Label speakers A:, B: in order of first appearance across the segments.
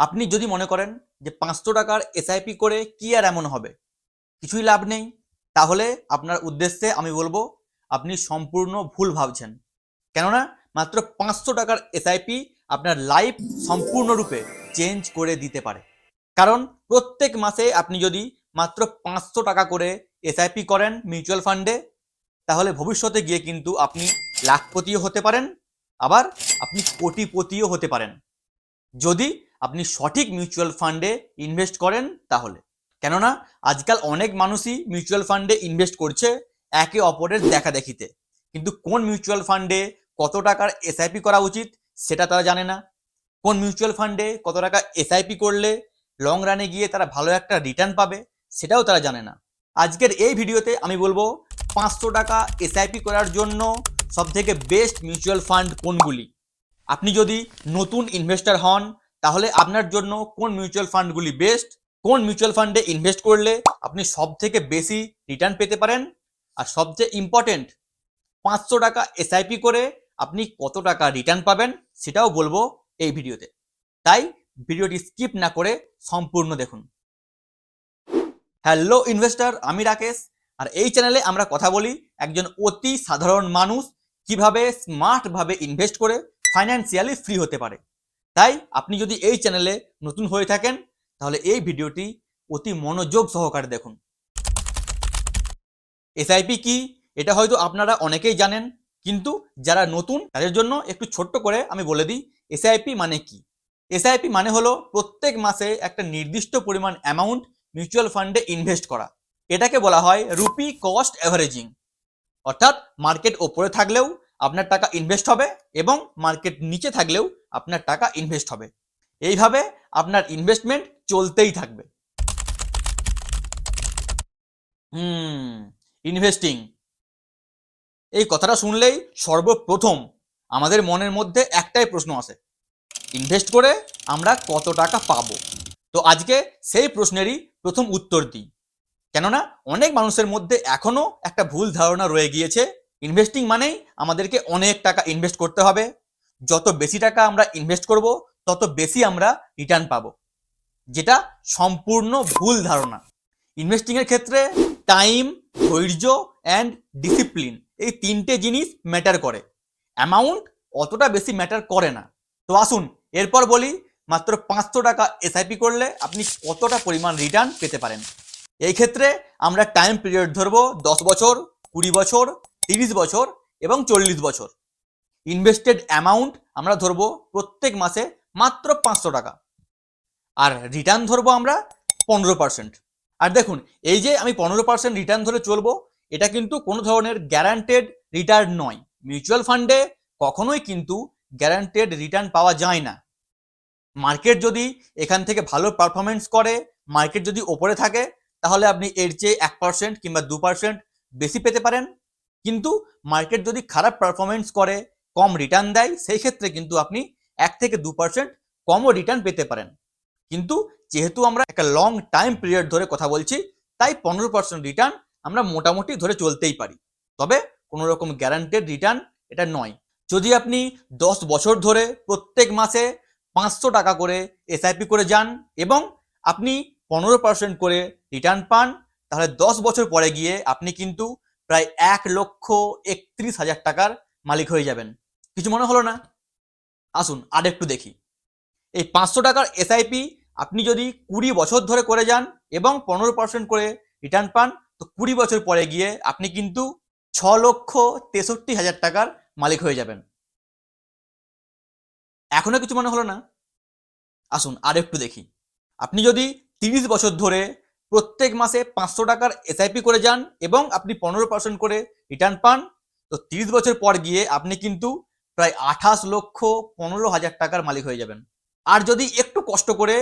A: আপনি যদি মনে করেন যে 500 টাকার এসআইপি করে কি আর এমন হবে, কিছুই লাভ নেই, তাহলে আপনার উদ্দেশ্যে আমি বলবো আপনি সম্পূর্ণ ভুল ভাবছেন। কেননা মাত্র 500 টাকার এসআইপি আপনার লাইফ সম্পূর্ণরূপে চেঞ্জ করে দিতে পারে। কারণ প্রত্যেক মাসে আপনি যদি মাত্র 500 টাকা করে এসআইপি করেন মিউচুয়াল ফান্ডে, তাহলে ভবিষ্যতে গিয়ে কিন্তু আপনি লাখপতিও হতে পারেন, আবার আপনি কোটিপতিও হতে পারেন, যদি আপনি সঠিক মিউচুয়াল ফান্ডে ইনভেস্ট করেন তাহলে। কেননা আজকাল অনেক মানুষই মিউচুয়াল ফান্ডে ইনভেস্ট করছে একে অপরের দেখাদেখিতে, কিন্তু কোন মিউচুয়াল ফান্ডে কত টাকার এসআইপি করা উচিত সেটা তারা জানে না। কোন মিউচুয়াল ফান্ডে কত টাকা এসআইপি করলে লং রানে গিয়ে তারা ভালো একটা রিটার্ন পাবে সেটাও তারা জানে না। আজকের এই ভিডিওতে আমি বলবো 500 টাকা এসআইপি করার জন্য সবথেকে বেস্ট মিউচুয়াল ফান্ড কোনগুলি। আপনি যদি নতুন ইনভেস্টর হন তাহলে আপনার জন্য কোন মিউচুয়াল ফান্ডগুলি বেস্ট, কোন মিউচুয়াল ফান্ডে ইনভেস্ট করলে আপনি সবথেকে বেশি রিটার্ন পেতে পারেন, আর সবচেয়ে ইম্পর্টেন্ট 500 টাকা এসআইপি করে আপনি কত টাকা রিটার্ন পাবেন সেটাও বলবো এই ভিডিওতে। তাই ভিডিওটি স্কিপ না করে সম্পূর্ণ দেখুন। হ্যালো ইনভেস্টর, আমি রাকেশ, আর এই চ্যানেলে আমরা কথা বলি একজন অতি সাধারণ মানুষ কিভাবে স্মার্টভাবে ইনভেস্ট করে ফাইন্যান্সিয়ালি ফ্রি হতে পারে। তাই আপনি যদি এই চ্যানেলে নতুন হয়ে থাকেন তাহলে এই ভিডিওটি অতি মনোযোগ সহকারে দেখুন। এসআইপি কি এটা হয়তো আপনারা অনেকেই জানেন, কিন্তু যারা নতুন তাদের জন্য একটু ছোট্ট করে আমি বলে দিই এসআইপি মানে কি। এসআইপি মানে হলো প্রত্যেক মাসে একটা নির্দিষ্ট পরিমাণ অ্যামাউন্ট মিউচুয়াল ফান্ডে ইনভেস্ট করা। এটাকে বলা হয় রুপি কস্ট অ্যাভারেজিং, অর্থাৎ মার্কেট ওপরে থাকলেও আপনার টাকা ইনভেস্ট হবে এবং মার্কেট নিচে থাকলেও আপনার টাকা ইনভেস্ট হবে। এইভাবে আপনার ইনভেস্টমেন্ট চলতেই থাকবে। ইনভেস্টিং এই কথাটা শুনলেই সর্বপ্রথম আমাদের মনের মধ্যে একটাই প্রশ্ন আসে, ইনভেস্ট করে আমরা কত টাকা পাবো। তো আজকে সেই প্রশ্নেরই প্রথম উত্তর দিই। কেননা অনেক মানুষের মধ্যে এখনো একটা ভুল ধারণা রয়ে গিয়েছে, ইনভেস্টিং মানেই আমাদেরকে অনেক টাকা ইনভেস্ট করতে হবে, যত বেশি টাকা আমরা ইনভেস্ট করব তত বেশি আমরা রিটার্ন পাবো, যেটা সম্পূর্ণ ভুল ধারণা। ইনভেস্টিং এর ক্ষেত্রে টাইম, ধৈর্য অ্যান্ড ডিসিপ্লিন এই তিনটে জিনিস ম্যাটার করে, অ্যামাউন্ট অতটা বেশি ম্যাটার করে না। তো আসুন এরপর বলি মাত্র 500 টাকা এসআইপি করলে আপনি কতটা পরিমাণ রিটার্ন পেতে পারেন। এই ক্ষেত্রে আমরা টাইম পিরিয়ড ধরবো 10 বছর, 20 বছর, 30 বছর এবং 40 বছর। ইনভেস্টেড অ্যামাউন্ট আমরা ধরবো প্রত্যেক মাসে মাত্র 500 টাকা, আর রিটার্ন ধরবো আমরা 15%। আর দেখুন এই যে আমি 15% রিটার্ন ধরে চলবো, এটা কিন্তু কোনো ধরনের গ্যারান্টেড রিটার্ন নয়। মিউচুয়াল ফান্ডে কখনোই কিন্তু গ্যারান্টেড রিটার্ন পাওয়া যায় না। মার্কেট যদি এখান থেকে ভালো পারফরমেন্স করে, মার্কেট যদি ওপরে থাকে, তাহলে আপনি এর চেয়ে 1% কিংবা 2% বেশি পেতে পারেন। কিন্তু মার্কেট যদি খারাপ পারফরমেন্স করে, কম রিটার্ন দেয়, সেই ক্ষেত্রে কিন্তু আপনি 1 থেকে 2% কমও রিটার্ন পেতে পারেন। কিন্তু যেহেতু আমরা একটা লং টাইম পিরিয়ড ধরে কথা বলছি, তাই 15% রিটার্ন আমরা মোটামুটি ধরে চলতেই পারি। তবে কোনো রকম গ্যারান্টেড রিটার্ন এটা নয়। যদি আপনি 10 বছর ধরে প্রত্যেক মাসে 500 টাকা করে এসআইপি করে যান এবং আপনি 15% করে রিটার্ন পান, তাহলে 10 বছর পরে গিয়ে আপনি কিন্তু প্রায় 1,31,000 টাকার মালিক হয়ে যাবেন। কিছু মনে হলো না? আসুন আর একটু দেখি। এই 500 টাকার এসআইপি আপনি যদি 20 বছর ধরে করে যান এবং 15% করে রিটার্ন পান, তো 20 বছর পরে গিয়ে আপনি কিন্তু 6,63,000 টাকার মালিক হয়ে যাবেন। এখনো কিছু মনে হলো না? আসুন আর একটু দেখি। আপনি যদি 30 বছর ধরে প্রত্যেক মাসে 500 টাকার এসআইপি করে যান এবং আপনি 15% করে রিটার্ন পান, তো 30 বছর পর গিয়ে আপনি কিন্তু প্রায় 28,15,000 টাকার মালিক হয়ে যাবেন। আর যদি একটু কষ্ট করে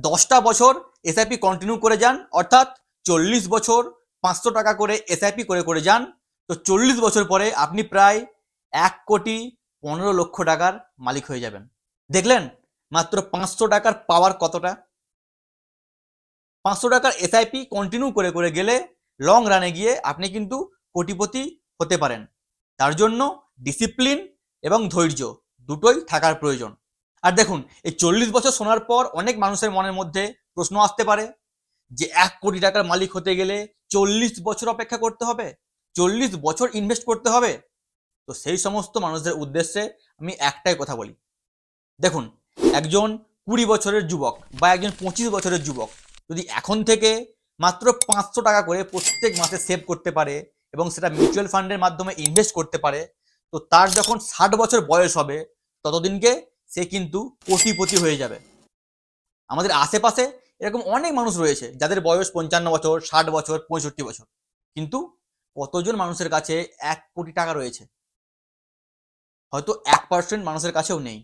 A: 10টা বছর এসআইপি কন্টিনিউ করে যান, অর্থাৎ 40 বছর 500 টাকা করে এসআইপি করে করে যান, তো 40 বছর পরে আপনি প্রায় 1,15,00,000 টাকার মালিক হয়ে যাবেন। দেখলেন মাত্র 500 টাকার পাওয়ার কতটা? 500 টাকার এসআইপি কন্টিনিউ করে করে গেলে লং রানে গিয়ে আপনি কিন্তু কোটিপতি হতে পারেন। তার জন্য ডিসিপ্লিন এবং ধৈর্য দুটোই থাকার প্রয়োজন। আর দেখুন, এই 40 বছর শোনার পর অনেক মানুষের মনের মধ্যে প্রশ্ন আসতে পারে যে 1 কোটি টাকার মালিক হতে গেলে 40 বছর অপেক্ষা করতে হবে, 40 বছর ইনভেস্ট করতে হবে। তো সেই সমস্ত মানুষদের উদ্দেশ্যে আমি একটাই কথা বলি, দেখুন, একজন 20 বছরের যুবক বা একজন 25 বছরের যুবক যদি এখন থেকে মাত্র 500 টাকা করে প্রত্যেক মাসে সেভ করতে পারে এবং সেটা মিউচুয়াল ফান্ডের মাধ্যমে ইনভেস্ট করতে পারে, তো তার যখন 60 বছর বয়স হবে ততদিনকে সে কিন্তু কোটিপতি হয়ে যাবে। আমাদের আশেপাশে এরকম অনেক মানুষ রয়েছে যাদের বয়স 55 বছর, 60 বছর, 65 বছর, কিন্তু কতজন মানুষের কাছে 1 কোটি টাকা রয়েছে? হয়তো 1% মানুষের কাছেও নেই।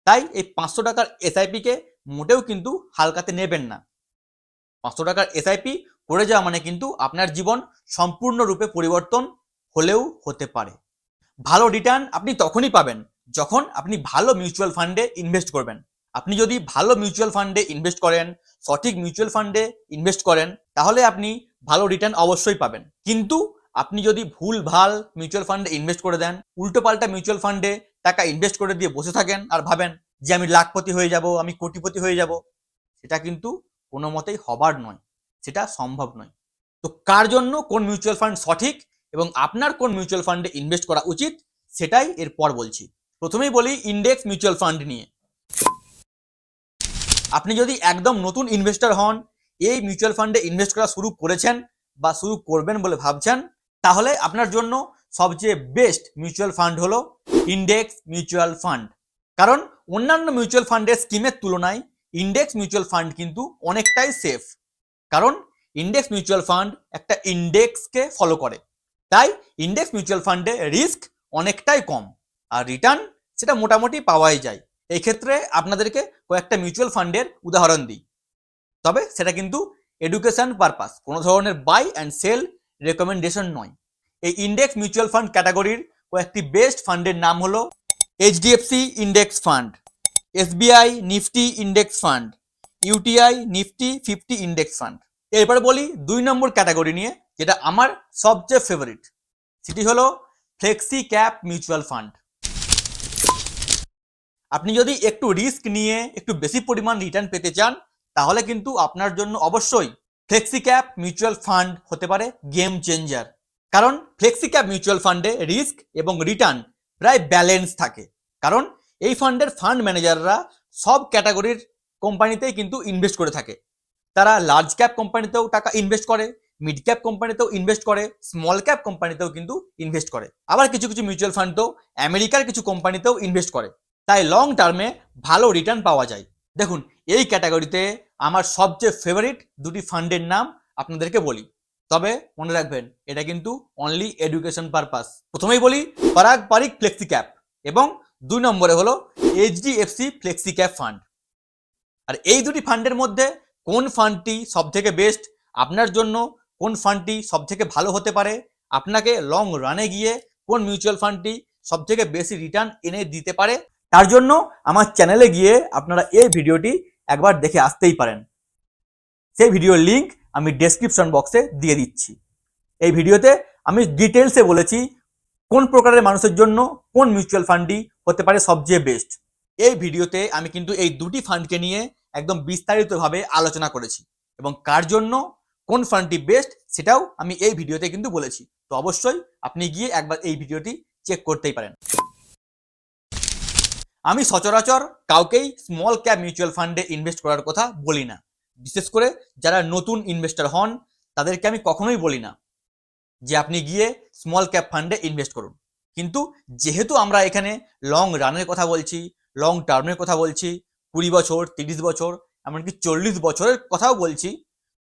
A: তাই এই 500 টাকার এসআইপিকে মোটেও কিন্তু হালকাতে নেবেন না। 500 টাকার এসআইপি করে যাওয়া মানে কিন্তু আপনার জীবন সম্পূর্ণরূপে পরিবর্তন হলেও হতে পারে। ভালো রিটার্ন আপনি তখনই পাবেন যখন আপনি ভালো মিউচুয়াল ফান্ডে ইনভেস্ট করবেন। আপনি যদি ভালো মিউচুয়াল ফান্ডে ইনভেস্ট করেন, সঠিক মিউচুয়াল ফান্ডে ইনভেস্ট করেন, তাহলে আপনি ভালো রিটার্ন অবশ্যই পাবেন। কিন্তু আপনি যদি ভুল ভাল মিউচুয়াল ফান্ডে ইনভেস্ট করে দেন, উল্টোপাল্টা মিউচুয়াল ফান্ডে টাকা ইনভেস্ট করে দিয়ে বসে থাকেন আর ভাবেন যে আমি লাখপতি হয়ে যাব, আমি কোটিপতি হয়ে যাব, সেটা কিন্তু কোনো মতেই হবার নয়, সেটা সম্ভব নয়। তো কার জন্য কোন মিউচুয়াল ফান্ড সঠিক এবং আপনার কোন মিউচুয়াল ফান্ডে ইনভেস্ট করা উচিত সেটাই এরপর বলছি। প্রথমেই বলি ইন্ডেক্স মিউচুয়াল ফান্ড নিয়ে। আপনি যদি একদম নতুন ইনভেস্টর হন, এই মিউচুয়াল ফান্ডে ইনভেস্ট করা শুরু করেছেন বা শুরু করবেন বলে ভাবছেন, তাহলে আপনার জন্য সবচেয়ে বেস্ট মিউচুয়াল ফান্ড হলো ইন্ডেক্স মিউচুয়াল ফান্ড। কারণ অন্যান্য মিউচুয়াল ফান্ডের স্কিমের তুলনায় ইন্ডেক্স মিউচুয়াল ফান্ড কিন্তু অনেকটাই সেফ। কারণ ইন্ডেক্স মিউচুয়াল ফান্ড একটা ইন্ডেক্সকে ফলো করে, তাই ইন্ডেক্স মিউচুয়াল ফান্ডে রিস্ক অনেকটাই কম আর রিটার্ন সেটা মোটামুটি পাওয়াই যায়। এই ক্ষেত্রে আপনাদেরকে কয়েকটা মিউচুয়াল ফান্ডের উদাহরণ দিই, তবে সেটা কিন্তু এডুকেশন পারপাস, কোনো ধরনের বাই অ্যান্ড সেল রেকমেন্ডেশন নয়। এই ইন্ডেক্স মিউচুয়াল ফান্ড ক্যাটাগরির কয়েকটি বেস্ট ফান্ডের নাম হলো HDFC index fund, SBI Nifty index fund, UTI Nifty 50 index fund. এরপরে বলি 2 নম্বর ক্যাটাগরি নিয়ে, যেটা আমার সবচেয়ে ফেভারিট, সেটি হলো ফ্লেক্সি ক্যাপ মিউচুয়াল ফান্ড। আপনি যদি একটু রিস্ক নিয়ে একটু বেশি পরিমাণ রিটার্ন পেতে চান, তাহলে কিন্তু আপনার জন্য অবশ্যই ফ্লেক্সি ক্যাপ মিউচুয়াল ফান্ড হতে পারে গেম চেঞ্জার। কারণ ফ্লেক্সি ক্যাপ মিউচুয়াল ফান্ডে রিস্ক এবং রিটার্ন প্রায় ব্যালেন্স থাকে। কারণ এই ফান্ডের ফান্ড ম্যানেজাররা সব ক্যাটাগরির কোম্পানিতেই কিন্তু ইনভেস্ট করে থাকে। তারা লার্জ ক্যাপ কোম্পানিতেও টাকা ইনভেস্ট করে, মিড ক্যাপ কোম্পানিতেও ইনভেস্ট করে, স্মল ক্যাপ কোম্পানিতেও কিন্তু ইনভেস্ট করে। আবার কিছু কিছু মিউচুয়াল ফান্ড তো আমেরিকার কিছু কোম্পানিতেও ইনভেস্ট করে, তাই লং টার্মে ভালো রিটার্ন পাওয়া যায়। দেখুন, এই ক্যাটাগরিতে আমার সবচেয়ে ফেভারিট দুটি ফান্ডের নাম আপনাদেরকে বলি, তবে মনে রাখবেন এটা কিন্তু অনলি এডুকেশন পারপাস। প্রথমেই বলি পরাগ পারিক ফ্লেক্সি ক্যাপ এবং 2 নম্বরে হলো এইচডিএফসি ফ্লেক্সি ক্যাপ ফান্ড। আর এই দুটি ফান্ডের মধ্যে কোন ফান্ডটি সব থেকে বেস্ট, আপনার জন্য কোন ফান্ডটি সব থেকে ভালো হতে পারে, আপনাকে লং রানে গিয়ে কোন মিউচুয়াল ফান্ডটি সব থেকে বেশি রিটার্ন এনে দিতে পারে, তার জন্য আমার চ্যানেলে গিয়ে আপনারা এই ভিডিওটি একবার দেখে আসতেই পারেন। সেই ভিডিওর লিঙ্ক আমি ডেসক্রিপশন বক্সে দিয়ে দিচ্ছি। এই ভিডিওতে আমি ডিটেলসে বলেছি কোন প্রকারের মানুষের জন্য কোন মিউচুয়াল ফান্ডটি হতে পারে সবচেয়ে বেস্ট। এই ভিডিওতে আমি কিন্তু এই দুটি ফান্ডকে নিয়ে একদম বিস্তারিতভাবে আলোচনা করেছি এবং কার জন্য কোন ফান্ডটি বেস্ট সেটাও আমি এই ভিডিওতে কিন্তু বলেছি। তো অবশ্যই আপনি গিয়ে একবার এই ভিডিওটি চেক করতেই পারেন। আমি সচরাচর কাউকেই স্মল ক্যাপ মিউচুয়াল ফান্ডে ইনভেস্ট করার কথা বলি না, বিশেষ করে যারা নতুন ইনভেস্টর হন তাদেরকে আমি কখনোই বলি না যে আপনি গিয়ে স্মল ক্যাপ ফান্ডে ইনভেস্ট করুন। কিন্তু যেহেতু আমরা এখানে লং রানের কথা বলছি, লং টার্মের কথা বলছি, 20 বছর, 30 বছর, এমনকি 40 বছরের কথাও বলছি,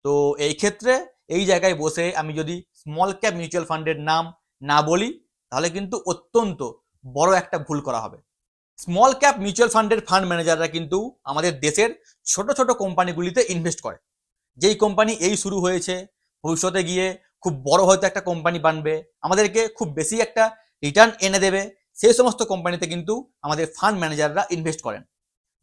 A: তো এই ক্ষেত্রে এই জায়গায় বসে আমি যদি স্মল ক্যাপ মিউচুয়াল ফান্ডের নাম না বলি তাহলে কিন্তু অত্যন্ত বড় একটা ভুল করা হবে। স্মল ক্যাপ মিউচুয়াল ফান্ডের ফান্ড ম্যানেজাররা কিন্তু আমাদের দেশের ছোট ছোট কোম্পানিগুলিতে ইনভেস্ট করে। যেই কোম্পানি এই শুরু হয়েছে, ভবিষ্যতে গিয়ে খুব বড় হয়তো একটা কোম্পানি বানবে, আমাদেরকে খুব বেশি একটা রিটার্ন এনে দেবে, সেই সমস্ত কোম্পানিতে কিন্তু আমাদের ফান্ড ম্যানেজাররা ইনভেস্ট করেন।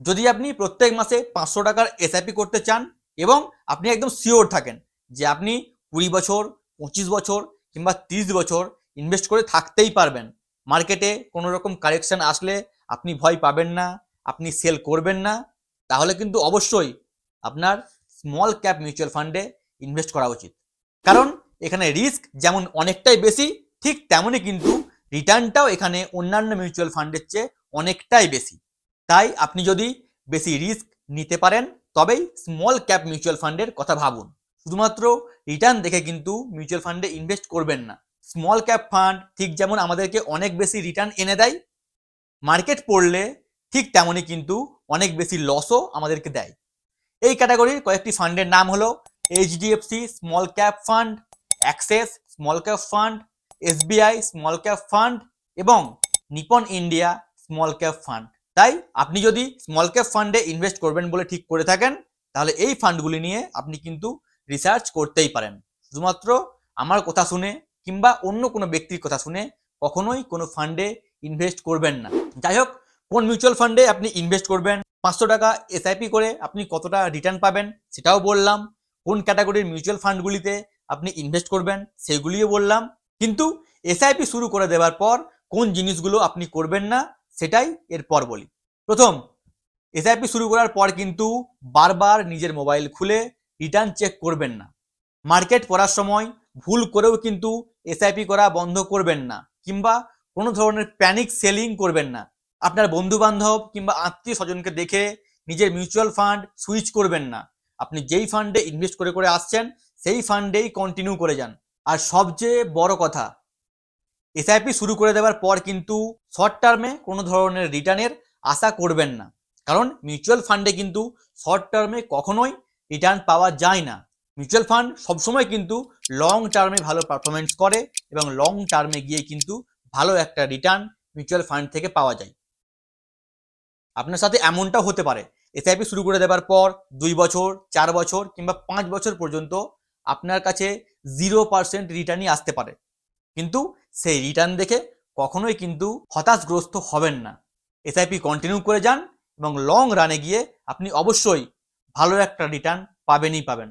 A: যদি আপনি প্রত্যেক মাসে 500 টাকার এসআইপি করতে চান এবং আপনি একদম শিওর থাকেন যে আপনি 20 বছর, 25 বছর কিংবা 30 বছর ইনভেস্ট করে থাকতেই পারবেন, মার্কেটে কোনো রকম কারেকশন আসলে আপনি ভয় পাবেন না, আপনি সেল করবেন না, তাহলে কিন্তু অবশ্যই আপনার স্মল ক্যাপ মিউচুয়াল ফান্ডে ইনভেস্ট করা উচিত। কারণ এখানে রিস্ক যেমন অনেকটাই বেশি, ঠিক তেমনই কিন্তু রিটার্নটাও এখানে অন্যান্য মিউচুয়াল ফান্ডের চেয়ে অনেকটাই বেশি। তাই আপনি যদি বেশি রিস্ক নিতে পারেন তবেই স্মল ক্যাপ মিউচুয়াল ফান্ডের কথা ভাবুন। শুধুমাত্র রিটার্ন দেখে কিন্তু মিউচুয়াল ফান্ডে ইনভেস্ট করবেন না। স্মল ক্যাপ ফান্ড ঠিক যেমন আমাদেরকে অনেক বেশি রিটার্ন এনে দেয়, মার্কেট পড়লে ঠিক তেমনই কিন্তু অনেক বেশি লসও আমাদেরকে দেয়। এই ক্যাটাগরির কয়েকটি ফান্ডের নাম হলো HDFC small cap fund, Axis small cap fund, SBI small cap fund এবং Nippon India small cap fund. তাই আপনি যদি স্মল ক্যাপ ফান্ডে ইনভেস্ট করবেন বলে ঠিক করে থাকেন, তাহলে এই ফান্ডগুলি নিয়ে আপনি কিন্তু রিসার্চ করতেই পারেন। শুধুমাত্র আমার কথা শুনে কিংবা অন্য কোনো ব্যক্তির কথা শুনে কখনোই কোনো ফান্ডে ইনভেস্ট করবেন না। যাই হোক, কোন মিউচুয়াল ফান্ডে আপনি ইনভেস্ট করবেন, 500 টাকা এসআইপি করে আপনি কতটা রিটার্ন পাবেন সেটাও বললাম। কোন ক্যাটাগরির মিউচুয়াল ফান্ডগুলিতে আপনি ইনভেস্ট করবেন সেগুলিও বললাম। কিন্তু এসআইপি শুরু করে দেওয়ার পর কোন জিনিসগুলো আপনি করবেন না সেটাই এরপর বলি। প্রথম, এসআইপি শুরু করার পর কিন্তু বারবার নিজের মোবাইল খুলে রিটার্ন চেক করবেন না। মার্কেট পড়ার সময় ভুল করেও কিন্তু এসআইপি করা বন্ধ করবেন না, কিংবা কোনো ধরনের প্যানিক সেলিং করবেন না। আপনার বন্ধু বান্ধব কিংবা আত্মীয় স্বজনকে দেখে নিজের মিউচুয়াল ফান্ড সুইচ করবেন না। আপনি যেই ফান্ডে ইনভেস্ট করে করে আসছেন সেই ফান্ডেই কন্টিনিউ করে যান। আর সবচেয়ে বড় কথা, এসআইপি শুরু করে দেওয়ার পর কিন্তু শর্ট টার্মে কোনো ধরনের রিটার্নের আশা করবেন না। কারণ মিউচুয়াল ফান্ডে কিন্তু শর্ট টার্মে কখনোই রিটার্ন পাওয়া যায় না। মিউচুয়াল ফান্ড সবসময় কিন্তু লং টার্মে ভালো পারফরমেন্স করে এবং লং টার্মে গিয়ে কিন্তু ভালো একটা রিটার্ন মিউচুয়াল ফান্ড থেকে পাওয়া যায়। আপনার সাথে এমনটাও হতে পারে এসআইপি শুরু করে দেওয়ার পর 2 বছর, 4 বছর কিংবা 5 বছর পর্যন্ত আপনার কাছে 0% রিটার্নই আসতে পারে, কিন্তু সেই রিটার্ন দেখে কখনোই কিন্তু হতাশগ্রস্ত হবেন না। এসআইপি কন্টিনিউ করে যান এবং লং রানে গিয়ে আপনি অবশ্যই ভালো একটা রিটার্ন পাবেনই পাবেন।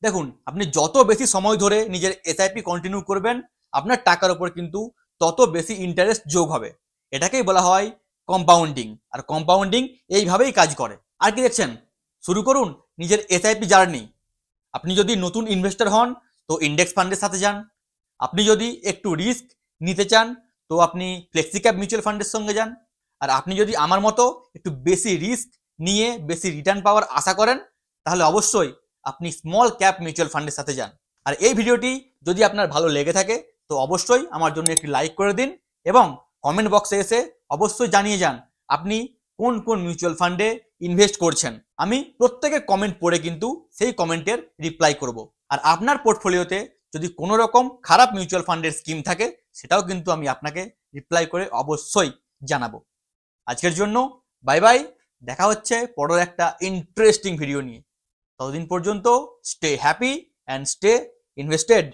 A: দেখুন, আপনি যত বেশি সময় ধরে নিজের এসআইপি কন্টিনিউ করবেন আপনার টাকার উপর কিন্তু তত বেশি ইন্টারেস্ট যোগ হবে। এটাকেই বলা হয় কম্পাউন্ডিং। আর কম্পাউন্ডিং এইভাবেই কাজ করে। আর কি দেখছেন, শুরু করুন নিজের এসআইপি জার্নি। আপনি যদি নতুন ইনভেস্টর হন তো ইন্ডেক্স ফান্ডের সাথে যান। আপনি যদি একটু রিস্ক নিতে চান তো আপনি ফ্লেক্সি ক্যাপ মিউচুয়াল ফান্ডের সঙ্গে যান। আর আপনি যদি আমার মতো একটু বেশি রিস্ক নিয়ে বেশি রিটার্ন পাওয়ার আশা করেন তাহলে অবশ্যই আপনি স্মল ক্যাপ মিউচুয়াল ফান্ডের সাথে যান। আর এই ভিডিওটি যদি আপনার ভালো লেগে থাকে তো অবশ্যই আমার জন্য একটি লাইক করে দিন এবং কমেন্ট বক্সে এসে অবশ্যই জানিয়ে যান আপনি কোন কোন মিউচুয়াল ফান্ডে ইনভেস্ট করছেন। আমি প্রত্যেকের কমেন্ট পড়ে কিন্তু সেই কমেন্টের রিপ্লাই করব। আর আপনার পোর্টফোলিওতে যদি কোনো রকম খারাপ মিউচুয়াল ফান্ডের স্কিম থাকে সেটাও কিন্তু আমি আপনাকে রিপ্লাই করে অবশ্যই জানাবো। আজকের জন্য বাই বাই, দেখা হচ্ছে পরের একটা ইন্টারেস্টিং ভিডিও নিয়ে। ততদিন পর্যন্ত stay happy and stay invested.